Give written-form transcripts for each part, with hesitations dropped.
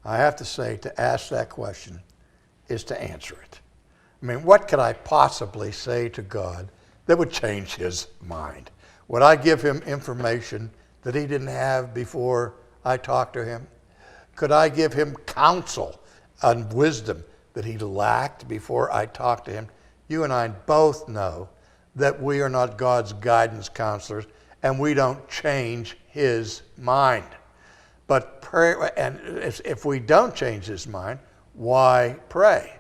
I have to say, to ask that question is to answer it. I mean, what could I possibly say to God that would change his mind? Would I give him information that he didn't have before I talked to him? Could I give him counsel and wisdom that he lacked before I talked to him? You and I both know that we are not God's guidance counselors, and we don't change his mind. But prayer, and if we don't change his mind, why pray?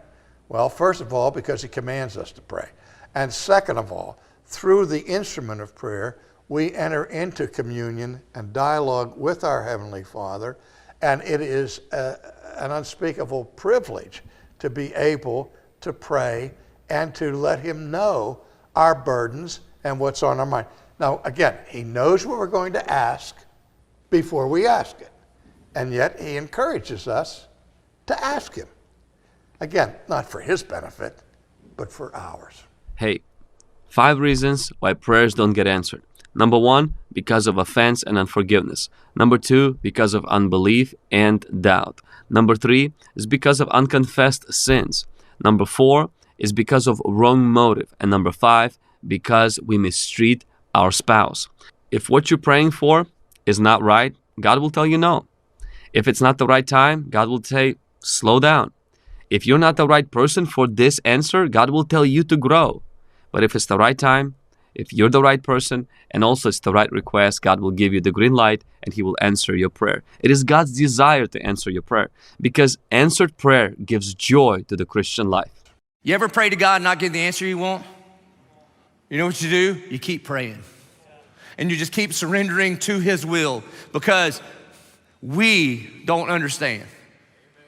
Well, first of all, because he commands us to pray. And second of all, through the instrument of prayer, we enter into communion and dialogue with our Heavenly Father, and it is an unspeakable privilege to be able to pray and to let him know our burdens and what's on our mind. Now, again, he knows what we're going to ask before we ask it, and yet he encourages us to ask him. Again, not for his benefit, but for ours. Hey, 5 reasons why prayers don't get answered. Number 1, because of offense and unforgiveness. Number 2, because of unbelief and doubt. Number 3 is because of unconfessed sins. Number 4 is because of wrong motive. And number 5, because we mistreat our spouse. If what you're praying for is not right, God will tell you no. If it's not the right time, God will say, slow down. If you're not the right person for this answer, God will tell you to grow. But if it's the right time, if you're the right person, and also it's the right request, God will give you the green light and he will answer your prayer. It is God's desire to answer your prayer, because answered prayer gives joy to the Christian life. You ever pray to God and not get the answer you want? You know what you do? You keep praying. And you just keep surrendering to his will, because we don't understand.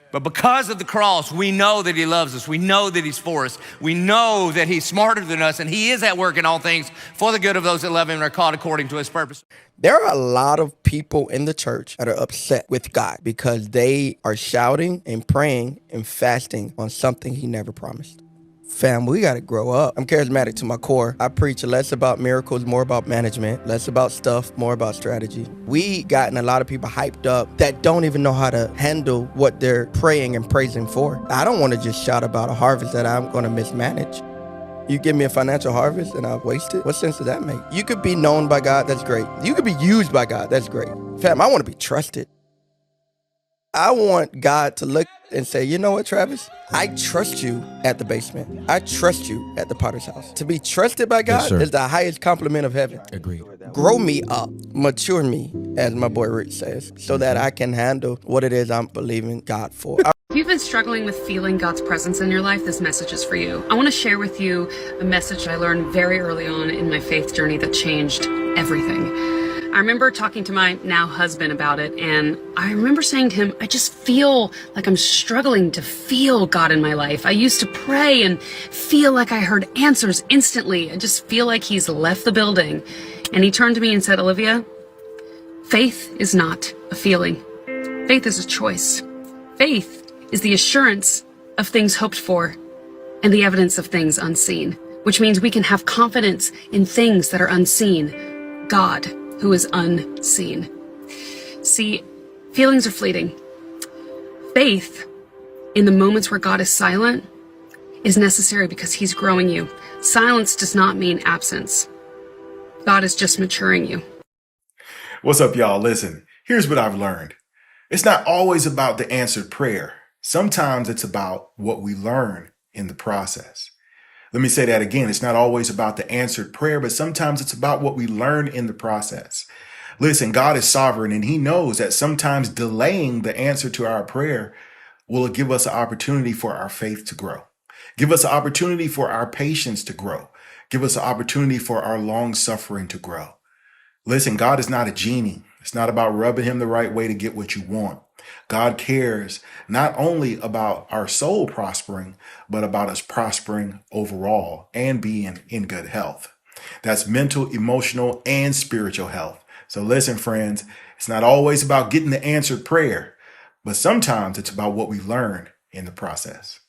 But because of the cross, we know that he loves us. We know that he's for us. We know that he's smarter than us, and he is at work in all things for the good of those that love him and are called according to his purpose. There are a lot of people in the church that are upset with God because they are shouting and praying and fasting on something he never promised. Fam, we got to grow up. I'm charismatic to my core. I preach less about miracles, more about management, less about stuff, more about strategy. We gotten a lot of people hyped up that don't even know how to handle what they're praying and praising for. I don't want to just shout about a harvest that I'm going to mismanage. You give me a financial harvest and I've wasted? What sense does that make? You could be known by God, that's great. You could be used by God, that's great. Fam, I want to be trusted. I want God to look and say, you know what, Travis? I trust you at the basement. I trust you at the potter's house. To be trusted by God is the highest compliment of heaven. Agreed. Grow me up, mature me, as my boy Rich says, so that I can handle what it is I'm believing God for. If you've been struggling with feeling God's presence in your life, this message is for you. I want to share with you a message I learned very early on in my faith journey that changed everything. I remember talking to my now husband about it, and I remember saying to him, I just feel like I'm struggling to feel God in my life. I used to pray and feel like I heard answers instantly. I just feel like he's left the building. And he turned to me and said, Olivia, faith is not a feeling. Faith is a choice. Faith is the assurance of things hoped for and the evidence of things unseen, which means we can have confidence in things that are unseen. God, who is unseen. See, feelings are fleeting. Faith, in the moments where God is silent, is necessary because he's growing you. Silence does not mean absence. God is just maturing you. What's up, y'all? Listen, here's what I've learned. It's not always about the answered prayer. Sometimes it's about what we learn in the process. Let me say that again. It's not always about the answered prayer, but sometimes it's about what we learn in the process. Listen, God is sovereign, and he knows that sometimes delaying the answer to our prayer will give us an opportunity for our faith to grow. Give us an opportunity for our patience to grow. Give us an opportunity for our long suffering to grow. Listen, God is not a genie. It's not about rubbing him the right way to get what you want. God cares not only about our soul prospering, but about us prospering overall and being in good health. That's mental, emotional, and spiritual health. So listen, friends, it's not always about getting the answered prayer, but sometimes it's about what we learn in the process.